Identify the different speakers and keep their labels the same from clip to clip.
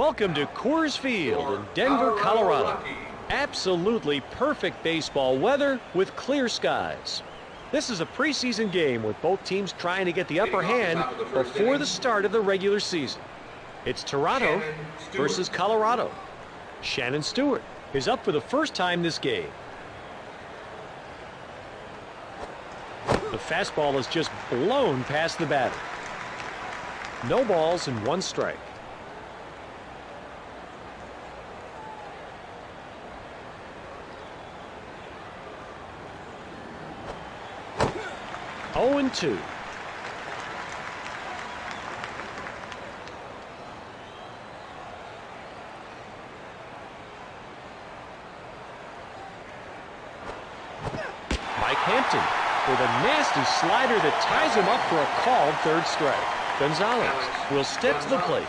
Speaker 1: Welcome to Coors Field in Denver, Colorado. Absolutely perfect baseball weather with clear skies. This is a preseason game with both teams trying to get the upper hand before the start of the regular season. It's Toronto versus Colorado. Shannon Stewart is up for the first time this game. The fastball is just blown past the batter. No balls and one strike. Oh and 2. Mike Hampton with a nasty slider that ties him up for a called third strike. Gonzalez will step to the plate.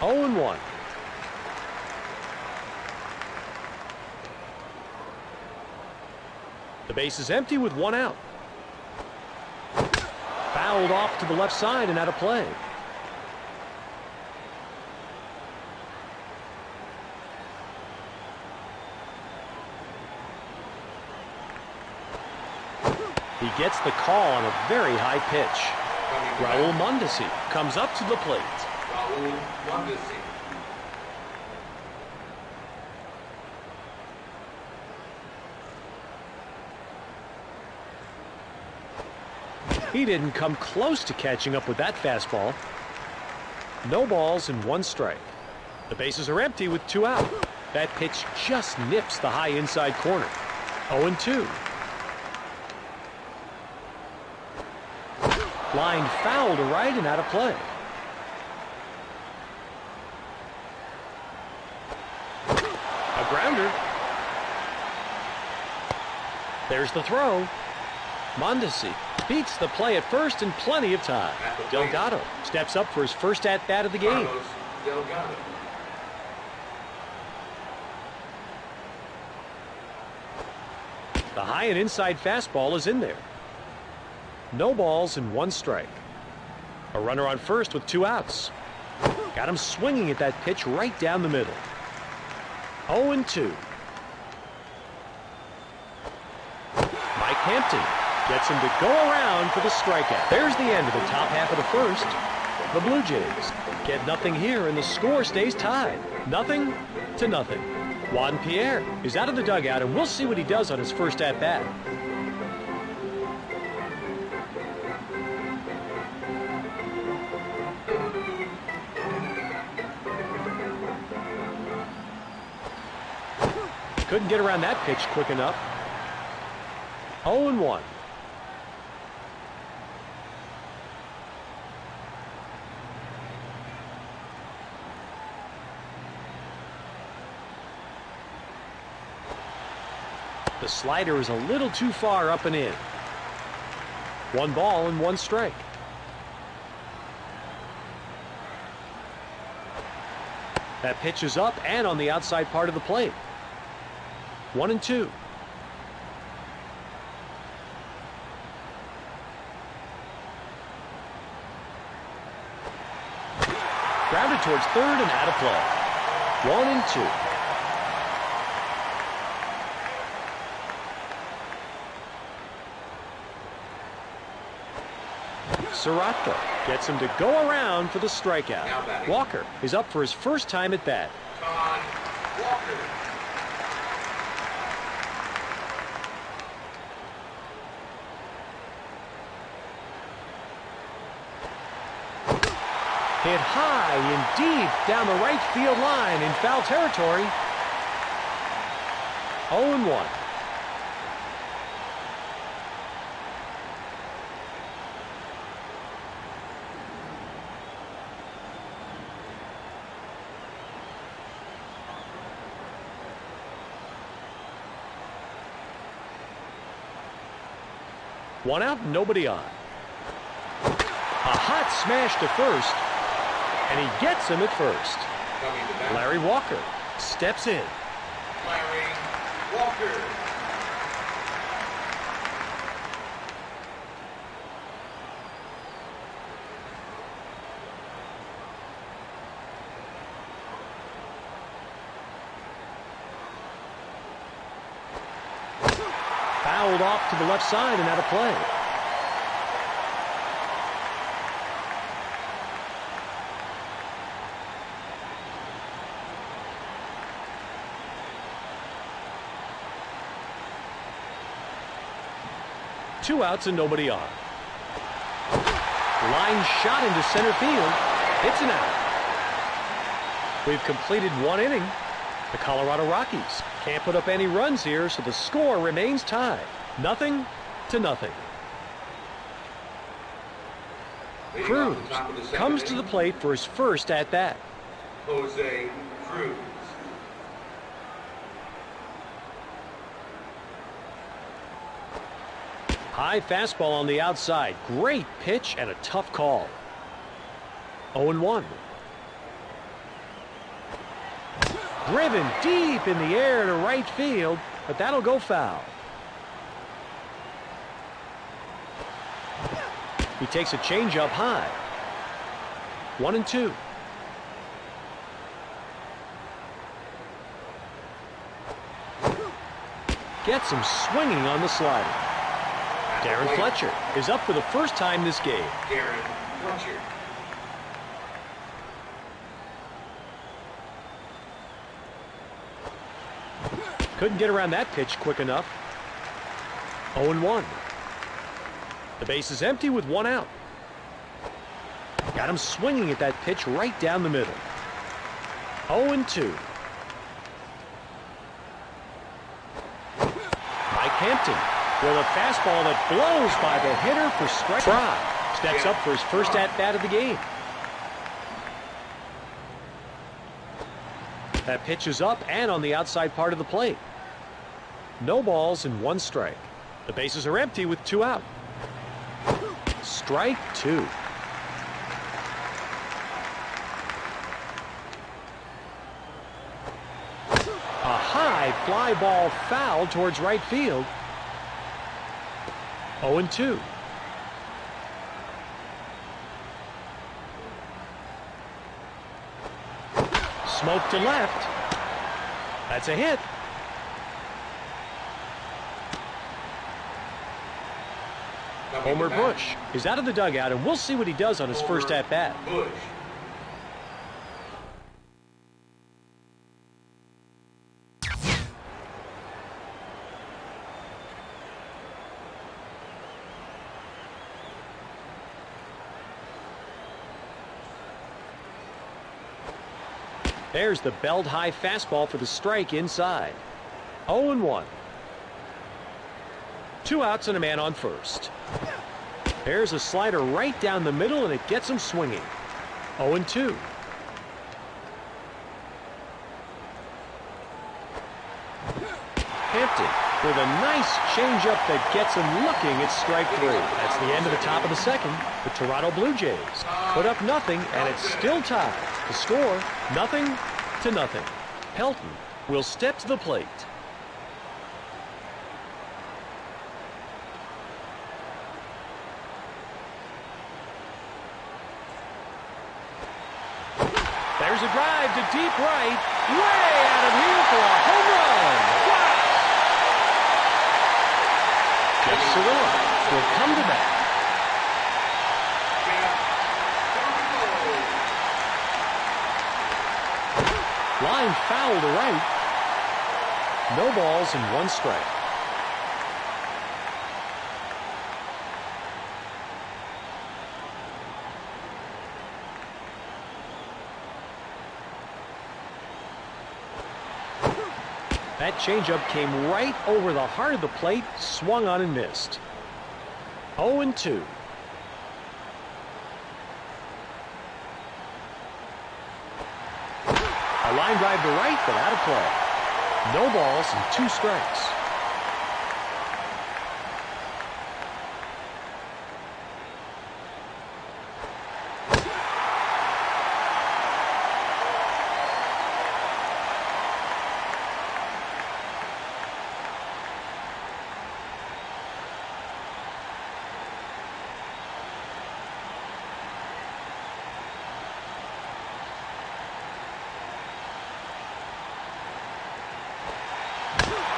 Speaker 1: Oh and 1. The base is empty with one out. Fouled off to the left side and out of play. He gets the call on a very high pitch. Raul Mondesi comes up to the plate.
Speaker 2: Raul Mondesi.
Speaker 1: He didn't come close to catching up with that fastball. No balls and one strike. The bases are empty with two out. That pitch just nips the high inside corner. 0-2. Line foul to right and out of play. A grounder. There's the throw. Mondesi beats the play at first in plenty of time. Delgado steps up for his first at-bat of the game. The high and inside fastball is in there. No balls and one strike. A runner on first with two outs. Got him swinging at that pitch right down the middle. 0-2. Mike Hampton gets him to go around for the strikeout. There's the end of the top half of the first. The Blue Jays get nothing here and the score stays tied. 0-0. Juan Pierre is out of the dugout and we'll see what he does on his first at-bat. Couldn't get around that pitch quick enough. 0-1. The slider is a little too far up and in. One ball and one strike. That pitch is up and on the outside part of the plate. 1-2. Grounded towards third and out of play. 1-2. Serrato gets him to go around for the strikeout. Walker is up for his first time at bat.
Speaker 2: Walker.
Speaker 1: Hit high and deep down the right field line in foul territory. 0-1. One out, nobody on. A hot smash to first. And he gets him at first. Larry Walker steps in.
Speaker 2: Larry Walker.
Speaker 1: fouled off to the left side and out of play. Two outs and nobody on. Line shot into center field. It's an out. We've completed one inning. The Colorado Rockies can't put up any runs here, so the score remains tied. 0-0. Cruz comes to the plate for his first at-bat.
Speaker 2: Jose Cruz.
Speaker 1: High fastball on the outside. Great pitch and a tough call. 0-1. Driven deep in the air to right field, but that'll go foul. He takes a changeup high. 1-2. Gets him swinging on the slider. Darren Fletcher is up for the first time this game.
Speaker 2: Darren Fletcher.
Speaker 1: Couldn't get around that pitch quick enough. 0-1. The base is empty with one out. Got him swinging at that pitch right down the middle. 0-2. Mike Hampton with a fastball that blows by the hitter for strike. Fry steps up for his first at-bat of the game. That pitch is up and on the outside part of the plate. No balls and one strike. The bases are empty with two out. Strike two. A high fly ball foul towards right field. 0-2. Smoke to left. That's a hit. Homer Bush is out of the dugout, and we'll see what he does on his first at-bat.
Speaker 2: Bush.
Speaker 1: There's the belt high fastball for the strike inside. 0-1. Two outs and a man on first. There's a slider right down the middle, and it gets him swinging. 0-2. Hampton with a nice changeup that gets him looking at strike three. That's the end of the top of the second. The Toronto Blue Jays put up nothing, and it's still tied. The score, 0-0. Pelton will step to the plate. There's a drive to deep right, way out of here for a home run. Wow! Jeff Cirillo will come to bat. Line foul to right. No balls and one strike. That changeup came right over the heart of the plate, swung on and missed. 0-2. A line drive to right, but out of play. No balls and two strikes.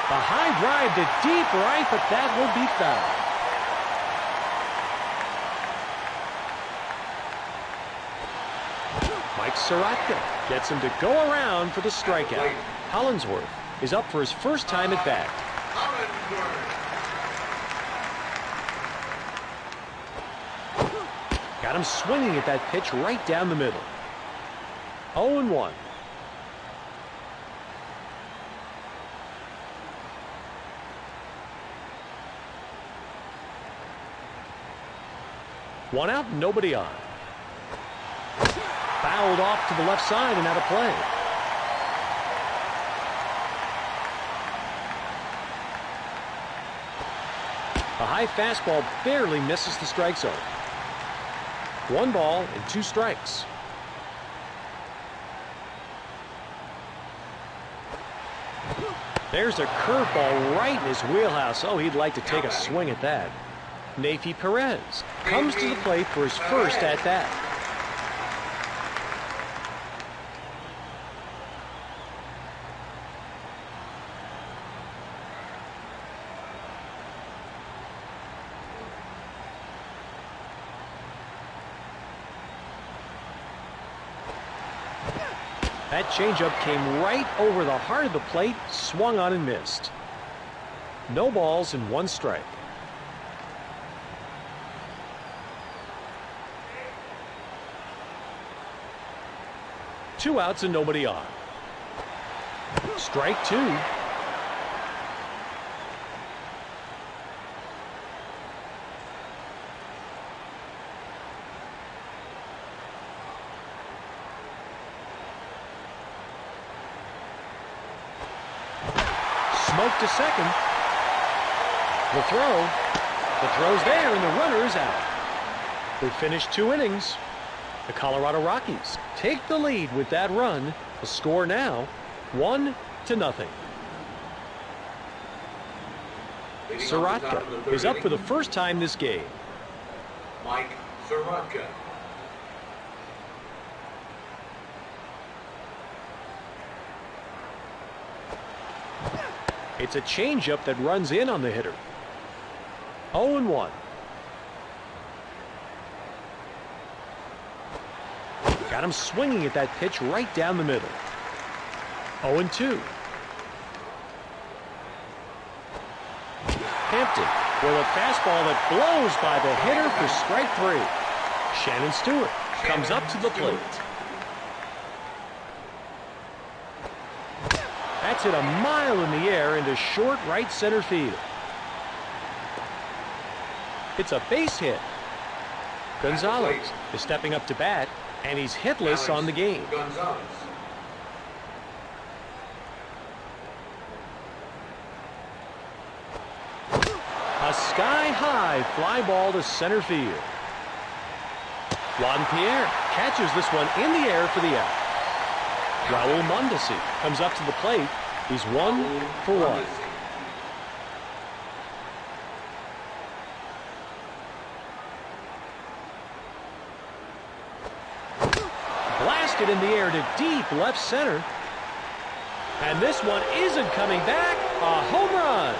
Speaker 1: A high drive to deep right, but that will be foul. Mike Sorotka gets him to go around for the strikeout. Hollinsworth is up for his first time at bat. Got him swinging at that pitch right down the middle. 0-1. One out, nobody on. Fouled off to the left side and out of play. A high fastball barely misses the strike zone. 1 ball and 2 strikes. There's a curveball right in his wheelhouse. Oh, he'd like to take a swing at that. Neifi Perez comes to the plate for his first at-bat. That changeup came right over the heart of the plate, swung on and missed. No balls and 1 strike. Two outs and nobody on. Strike 2. Smoke to second. The throw. The throw's there and the runner is out. We finished 2 innings. The Colorado Rockies take the lead with that run. The score now 1-0. Sorotka is up for the first time this game.
Speaker 2: Mike Sorotka.
Speaker 1: It's a changeup that runs in on the hitter. 0-1. Got him swinging at that pitch right down the middle. 0-2. Hampton with a fastball that blows by the hitter for strike 3. Shannon Stewart comes up to the plate. That's hit a mile in the air into short right center field. It's a base hit. Gonzalez is stepping up to bat, and he's hitless on the game.
Speaker 2: Gonzalez.
Speaker 1: A sky-high fly ball to center field. Juan Pierre catches this one in the air for the out. Raul Mondesi comes up to the plate. He's 1 for 1. Blasted in the air to deep left center. And this one isn't coming back. A home run.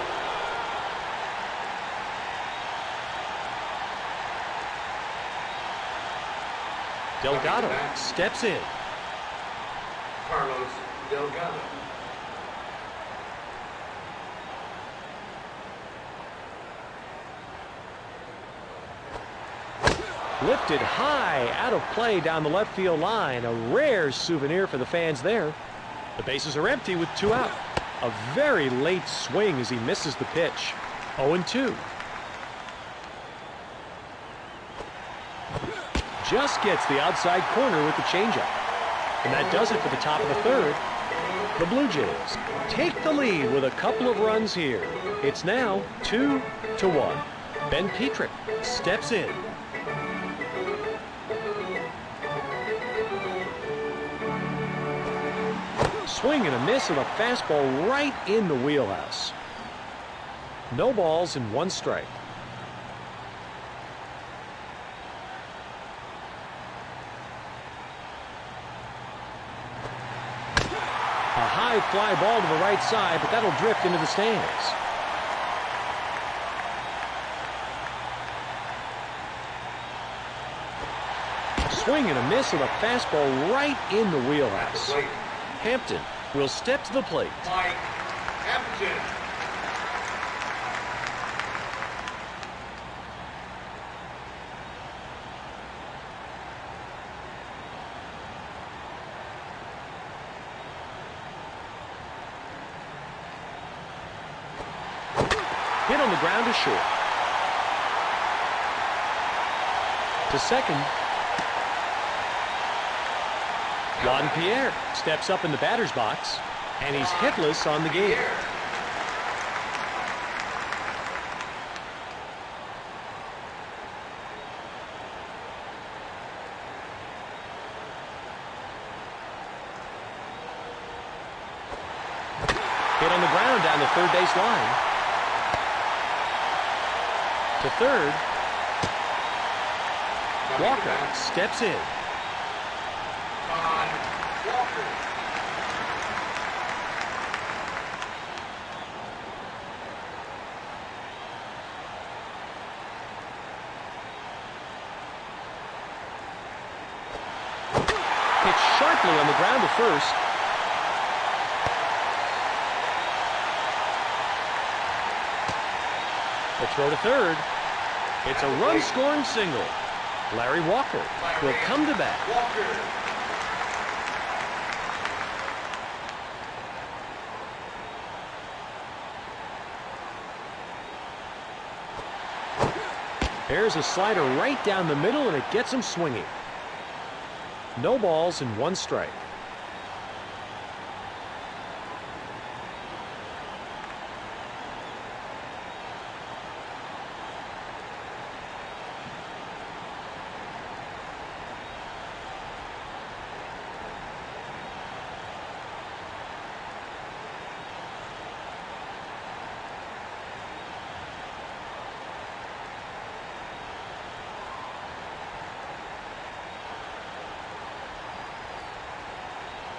Speaker 1: Delgado steps in.
Speaker 2: Carlos Delgado.
Speaker 1: Lifted high out of play down the left field line. A rare souvenir for the fans there. The bases are empty with 2 out. A very late swing as he misses the pitch. 0-2. Just gets the outside corner with the changeup. And that does it for the top of the 3rd. The Blue Jays take the lead with a couple of runs here. It's now 2-1. Ben Petrick steps in. Swing and a miss with a fastball right in the wheelhouse. No balls and 1 strike. A high fly ball to the right side, but that'll drift into the stands. Swing and a miss with a fastball right in the wheelhouse. Hampton will step to the plate.
Speaker 2: Mike Hampton.
Speaker 1: Hit on the ground to short. To second. Juan Pierre steps up in the batter's box, and he's hitless on the game. Hit on the ground down the third base line. To third. Walker steps in.
Speaker 2: Walker.
Speaker 1: Pitch sharply on the ground to first. The throw to third. It's a run-scoring single. Larry Walker will come to bat.
Speaker 2: Walker.
Speaker 1: There's a slider right down the middle, and it gets him swinging. No balls and one strike.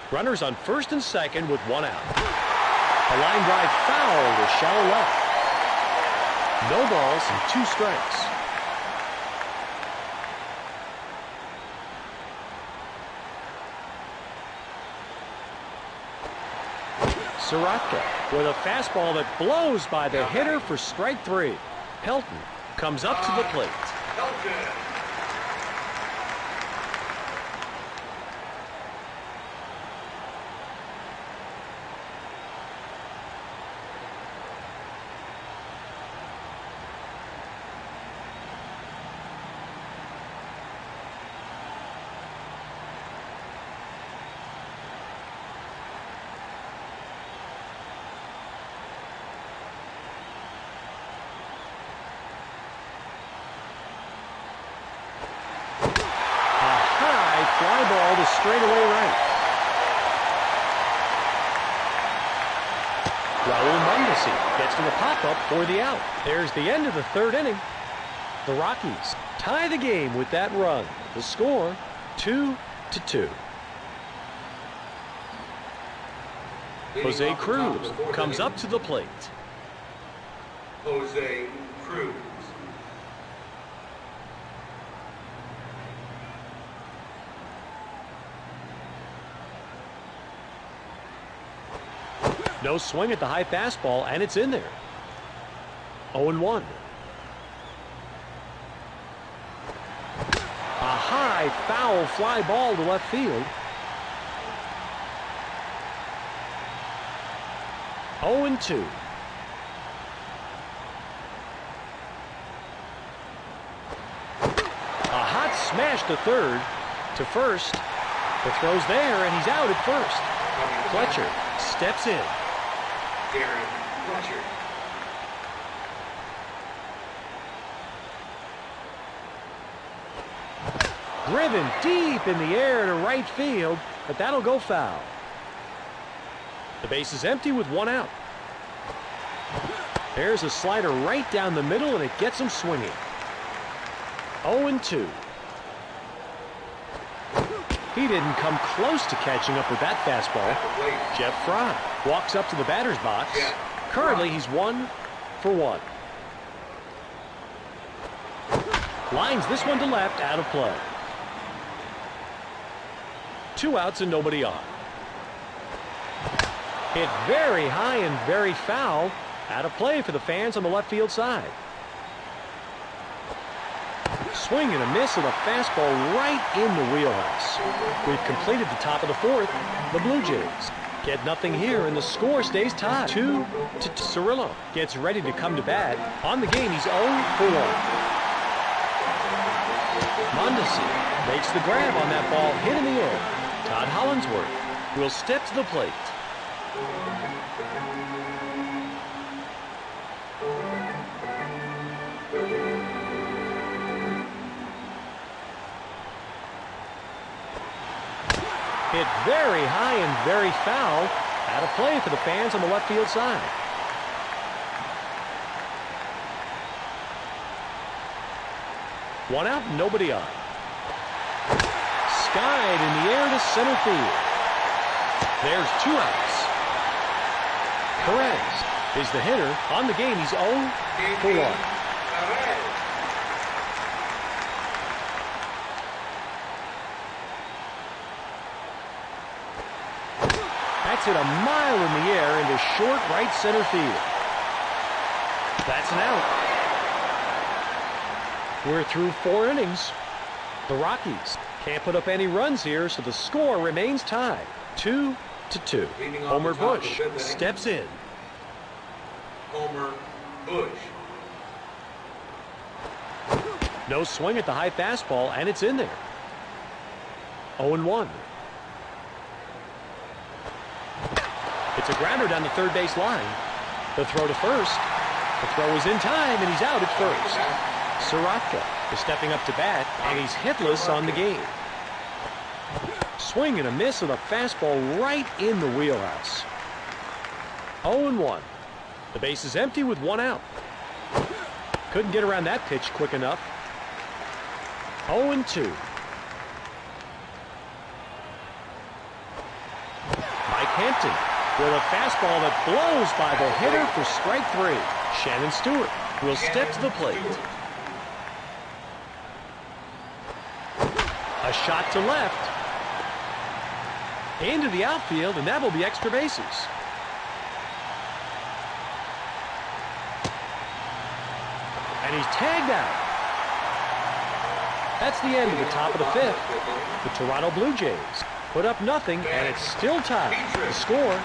Speaker 1: Runners on first and second with one out. A line drive foul to shallow left. No balls and two strikes. Sorotka with a fastball that blows by the hitter for strike three. Pelton comes up to the plate.
Speaker 2: Pelton.
Speaker 1: Fly ball to straightaway right. Raul Mondesi gets to the pop-up for the out. There's the end of the third inning. The Rockies tie the game with that run. The score, 2-2. Jose Cruz comes up to the plate.
Speaker 2: Jose Cruz.
Speaker 1: No swing at the high fastball, and it's in there. 0-1. A high foul fly ball to left field. 0-2. A hot smash to third. To first. The throw's there, and he's out at first. Fletcher steps in.
Speaker 2: Darren Fletcher.
Speaker 1: Driven deep in the air to right field, but that'll go foul. The base is empty with one out. There's a slider right down the middle, and it gets him swinging. 0-2. He didn't come close to catching up with that fastball. Jeff Fry walks up to the batter's box. Currently, he's 1 for 1. Lines this one to left, out of play. 2 outs and nobody on. Hit very high and very foul. Out of play for the fans on the left field side. Swing and a miss with a fastball right in the wheelhouse. We've completed the top of the 4th. The Blue Jays get nothing here, and the score stays tied. 2 to Cirillo gets ready to come to bat. On the game, he's 0 for 1. Mondesi makes the grab on that ball, hit in the air. Todd Hollinsworth will step to the plate. Hit very high and very foul. Out of play for the fans on the left field side. One out, nobody on. Skied in the air to center field. There's 2 outs. Perez is the hitter. On the game, he's 0 for 1. That's hit a mile in the air into short right center field. That's an out. We're through 4 innings. The Rockies can't put up any runs here, so the score remains tied. 2 to 2. Homer Bush steps in.
Speaker 2: Homer Bush.
Speaker 1: No swing at the high fastball, and it's in there. 0-1. It's a grounder down the third base line. The throw to first. The throw is in time, and he's out at first. Soroka is stepping up to bat, and he's hitless on the game. Swing and a miss with a fastball right in the wheelhouse. 0-1. The base is empty with 1 out. Couldn't get around that pitch quick enough. 0-2. Mike Hampton with a fastball that blows by the hitter for strike 3. Shannon Stewart will step to the plate. A shot to left. Into the outfield, and that will be extra bases. And he's tagged out. That's the end of the top of the 5th. The Toronto Blue Jays put up nothing, and it's still tied. The score,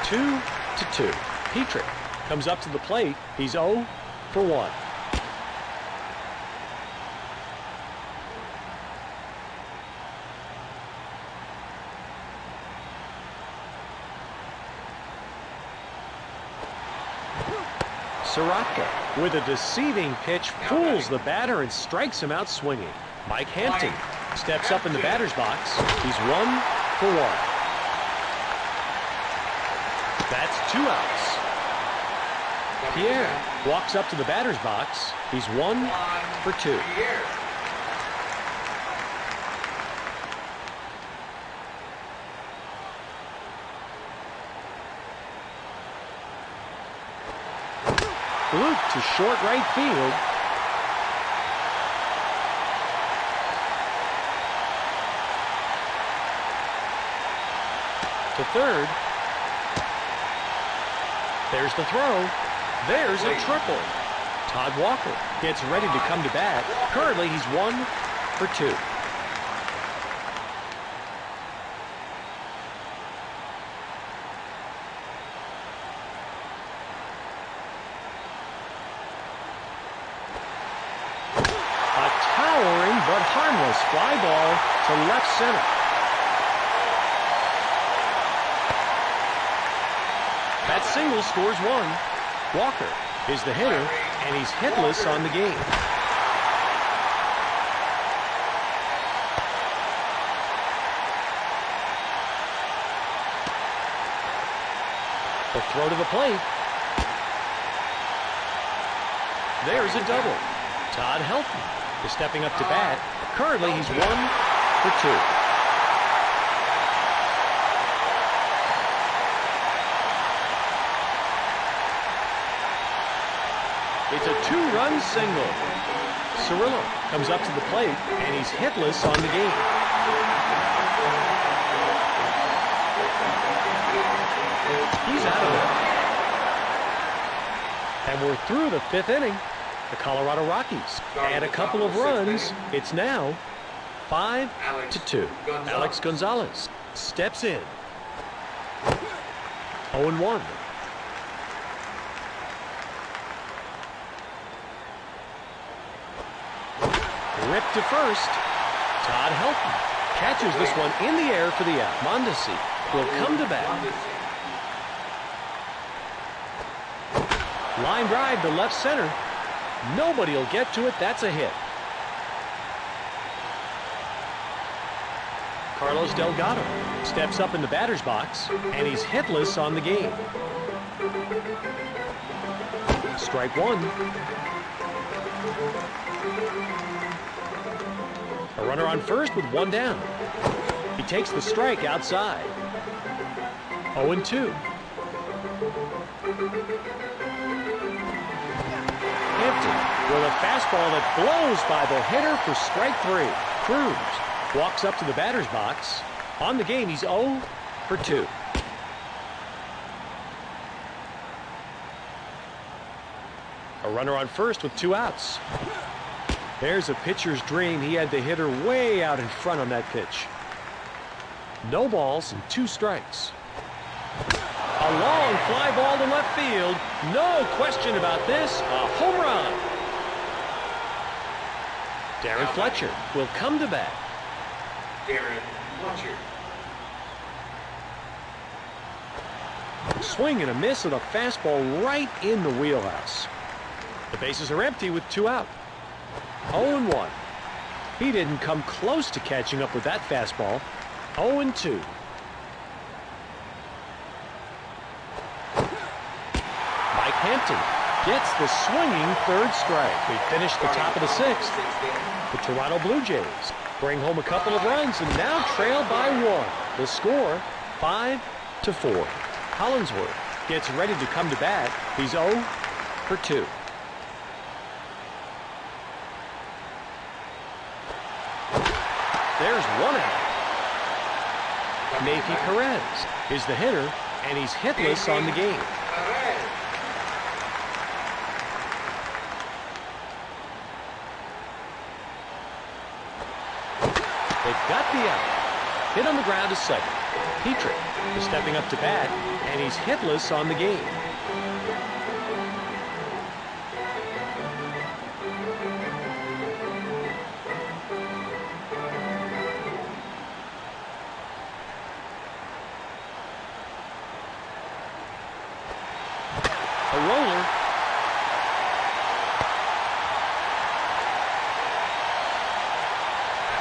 Speaker 1: 2 to 2. Petrie comes up to the plate. He's 0 for 1. Soroka with a deceiving pitch fools the batter and strikes him out swinging. Mike Hampton steps up in the batter's box. He's 1 for 1. That's 2 outs. Pierre walks up to the batter's box. He's 1 for 2. Luke to short right field. To third. There's the throw. There's a triple. Todd Walker gets ready to come to bat. Currently, he's 1 for 2. But harmless fly ball to left center. That single scores 1. Walker is the hitter, and he's hitless on the game. The throw to the plate. There's a double. Todd Helton is stepping up to bat. Currently, he's 1 for 2. It's a two-run single. Cirillo comes up to the plate, and he's hitless on the game. He's out of it. And we're through the fifth inning. The Colorado Rockies add a couple of runs. It's now 5-2. Alex Gonzalez steps in. 0-1. Ripped to first. Todd Helton catches this one in the air for the out. Mondesi will come to bat. Line drive to left center. Nobody will get to it. That's a hit. Carlos Delgado steps up in the batter's box, and he's hitless on the game. Strike one. A runner on first with one down. He takes the strike outside. 0-2. Hampton with a fastball that blows by the hitter for strike three. Cruz walks up to the batter's box. On the game, he's 0-2. A runner on first with two outs. There's a pitcher's dream. He had the hitter way out in front on that pitch. No balls and two strikes. A long fly ball to left field. No question about this. A home run. Darren Fletcher will come to bat.
Speaker 2: Darren Fletcher.
Speaker 1: Swing and a miss with a fastball right in the wheelhouse. The bases are empty with two out. 0-1. He didn't come close to catching up with that fastball. 0-2. Mike Hampton gets the swinging third strike. We finished the top of the sixth. The Toronto Blue Jays bring home a couple of runs and now trail by one. The score, 5-4. Hollinsworth gets ready to come to bat. He's 0-2. There's one out. Neifi Perez is the hitter, and he's hitless on the game. They've got the out. Hit on the ground to second. Petrie is stepping up to bat, and he's hitless on the game. A roller.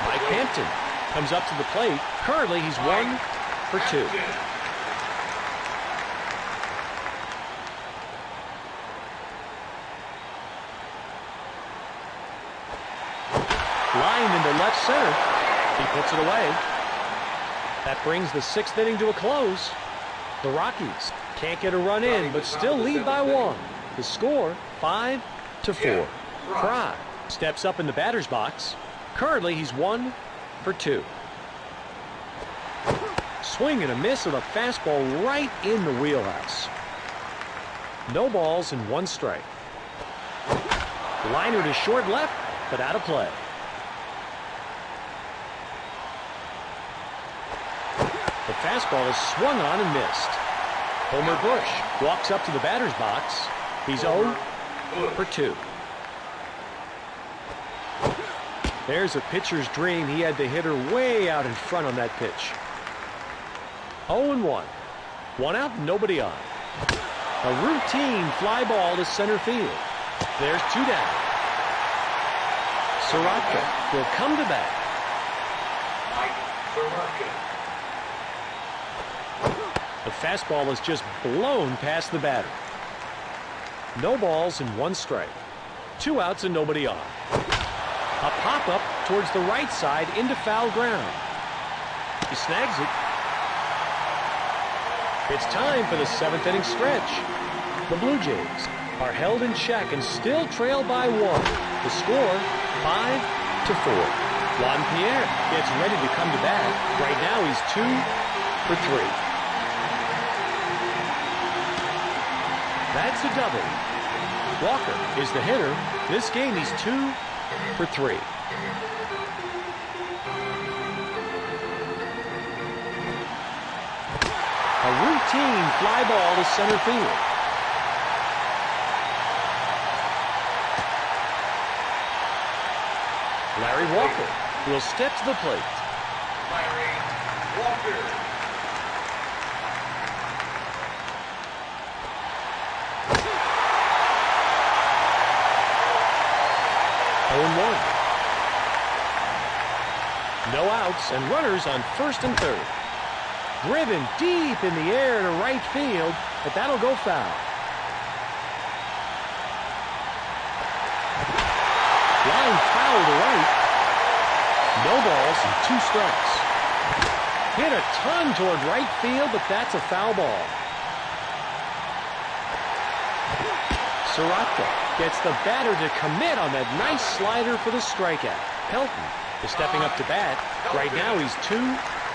Speaker 1: Mike Hampton comes up to the plate. Currently, he's 1-for-2. Line into left center. He puts it away. That brings the sixth inning to a close. The Rockies can't get a run in, but still lead by one. The score, 5-4. Fry steps up in the batter's box. Currently, he's 1-for-2. Swing and a miss with a fastball right in the wheelhouse. No balls and one strike. Liner to short left, but out of play. The fastball is swung on and missed. Homer Bush walks up to the batter's box. He's 0-for-2. There's a pitcher's dream. He had the hitter way out in front on that pitch. 0-1. One out, nobody on. A routine fly ball to center field. There's two down. Soroka will come to bat.
Speaker 2: Mike Soroka.
Speaker 1: The fastball is just blown past the batter. No balls and one strike. Two outs and nobody on. A pop-up towards the right side into foul ground. He snags it. It's time for the seventh inning stretch. The Blue Jays are held in check and still trail by 1. The score, 5-4. Juan Pierre gets ready to come to bat. Right now he's 2 for 3. That's a double. Walker is the hitter. This game he's 2 for 3. A routine fly ball to center field. Larry Walker will step to the plate.
Speaker 2: Larry Walker.
Speaker 1: No outs and runners on first and third. Driven deep in the air to right field, but that'll go foul. Line foul to right. No balls and 2 strikes. Hit a ton toward right field, but that's a foul ball. Soroka gets the batter to commit on that nice slider for the strikeout. Pelton is stepping up to bat. Right now he's 2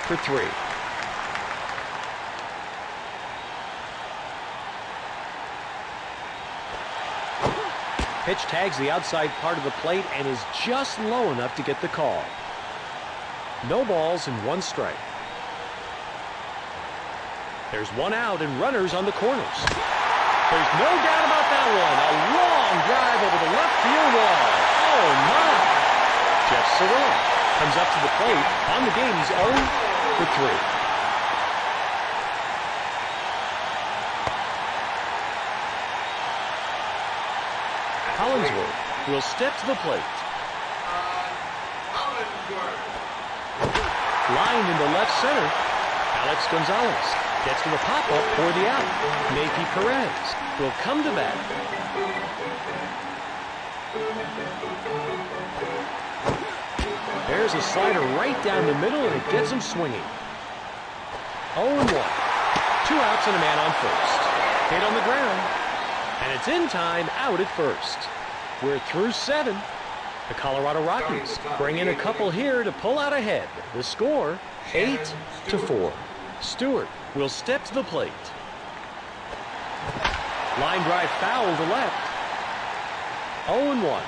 Speaker 1: for 3. Pitch tags the outside part of the plate and is just low enough to get the call. No balls and 1 strike. There's 1 out and runners on the corners. There's no doubt about that one. A long drive over the left field wall. Oh, my. Jeff Cirillo comes up to the plate. On the game, he's 0 for 3. Hollingsworth will step to the plate.
Speaker 2: Hollingsworth.
Speaker 1: Lined into left center. Alex Gonzalez gets to the pop-up for the out. Maype Perez will come to bat. There's a slider right down the middle, and it gets him swinging. 0-1. 2 outs and a man on first. Hit on the ground. And it's in time, out at first. We're through 7. The Colorado Rockies bring in a couple here to pull out ahead. The score, 8-4. Stewart will step to the plate. Line drive foul to left. 0-1.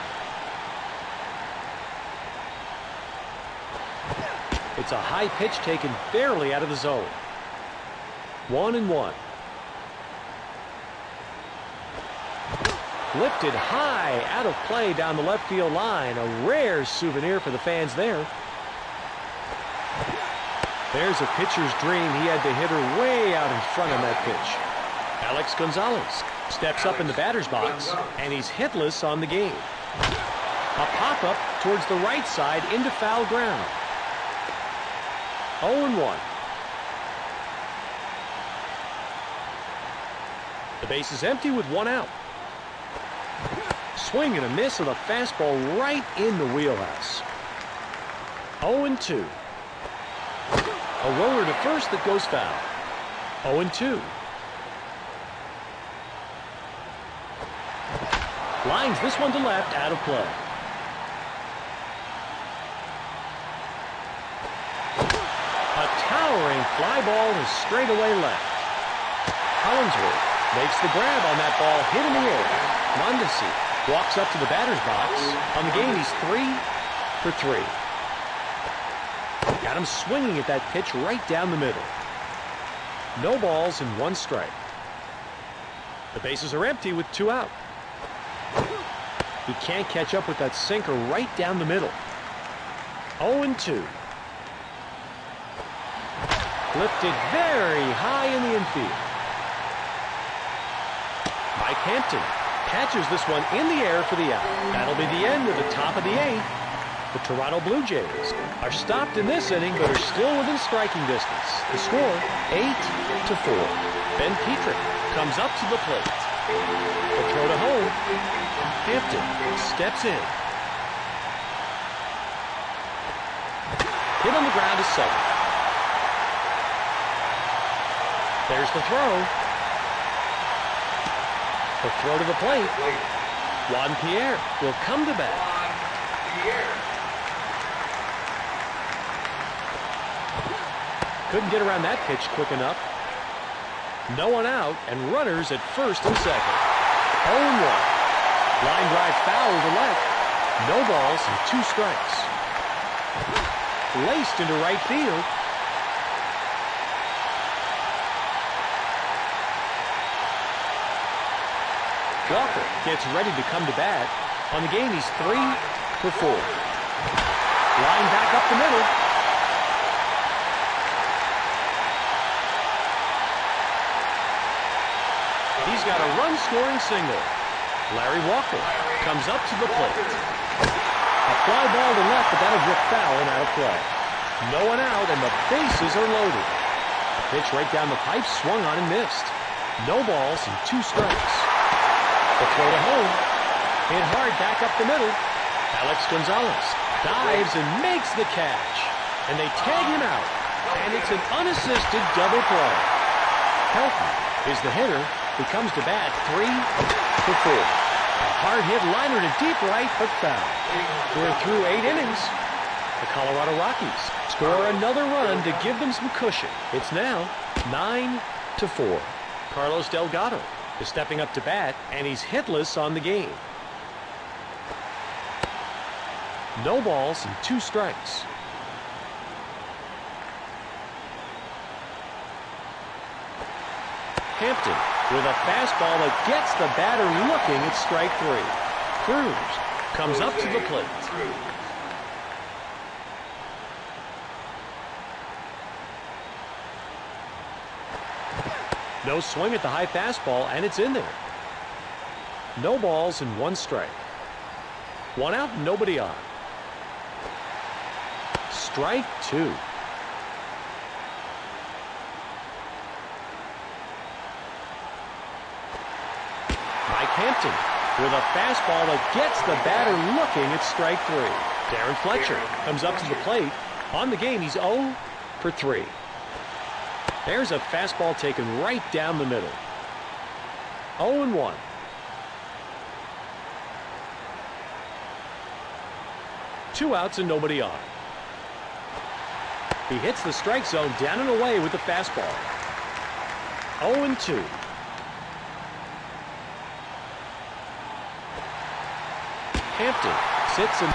Speaker 1: It's a high pitch taken barely out of the zone. 1-1. Lifted high out of play down the left field line. A rare souvenir for the fans there. There's a pitcher's dream. He had the hitter way out in front on that pitch. Alex Gonzalez steps up in the batter's box, and he's hitless on the game. A pop-up towards the right side into foul ground. 0-1. The base is empty with 1 out. Swing and a miss with a fastball right in the wheelhouse. 0-2. A roller to first that goes foul. 0-2. Lines this one to left, out of play. A towering fly ball to straightaway left. Hollingsworth makes the grab on that ball, hit in the air. Mondesi walks up to the batter's box. On the game, he's 3 for 3. Got him swinging at that pitch right down the middle. No balls and 1 strike. The bases are empty with 2 out. He can't catch up with that sinker right down the middle. 0-2. Lifted very high in the infield. Mike Hampton catches this one in the air for the out. That'll be the end of the top of the 8th. The Toronto Blue Jays are stopped in this inning, but are still within striking distance. The score, 8-4. Ben Petrick comes up to the plate. The throw to home. Hampton steps in. Hit on the ground to second. There's the throw. The throw to the plate. Juan Pierre will come to bat. Couldn't get around that pitch quick enough. No one out, and runners at first and second. 0-1. Line drive foul to left. No balls and 2 strikes. Laced into right field. Walker gets ready to come to bat. On the game, he's 3 for 4. Line back up the middle. He's got a run-scoring single. Larry Walker comes up to the plate. A fly ball to left, but that'll drip foul and out of play. No one out, and the bases are loaded. A pitch right down the pipe, swung on and missed. No balls and 2 strikes. The throw to home. Hit hard back up the middle. Alex Gonzalez dives and makes the catch. And they tag him out. And it's an unassisted double play. Helton is the hitter. He comes to bat 3 for 4. A hard hit liner to deep right, but foul. We're through 8 innings. The Colorado Rockies score another run to give them some cushion. It's now 9 to 4. Carlos Delgado is stepping up to bat, and he's hitless on the game. No balls and 2 strikes. Hampton with a fastball that gets the batter looking at strike 3. Cruz comes up to the plate. No swing at the high fastball, and it's in there. No balls and 1 strike. 1 out, nobody on. Strike 2. Hampton with a fastball that gets the batter looking at strike 3. Darren Fletcher comes up to the plate. On the game, he's 0 for 3. There's a fastball taken right down the middle. 0-1. Two outs and nobody on. He hits the strike zone down and away with the fastball. 0-2. Hampton sits and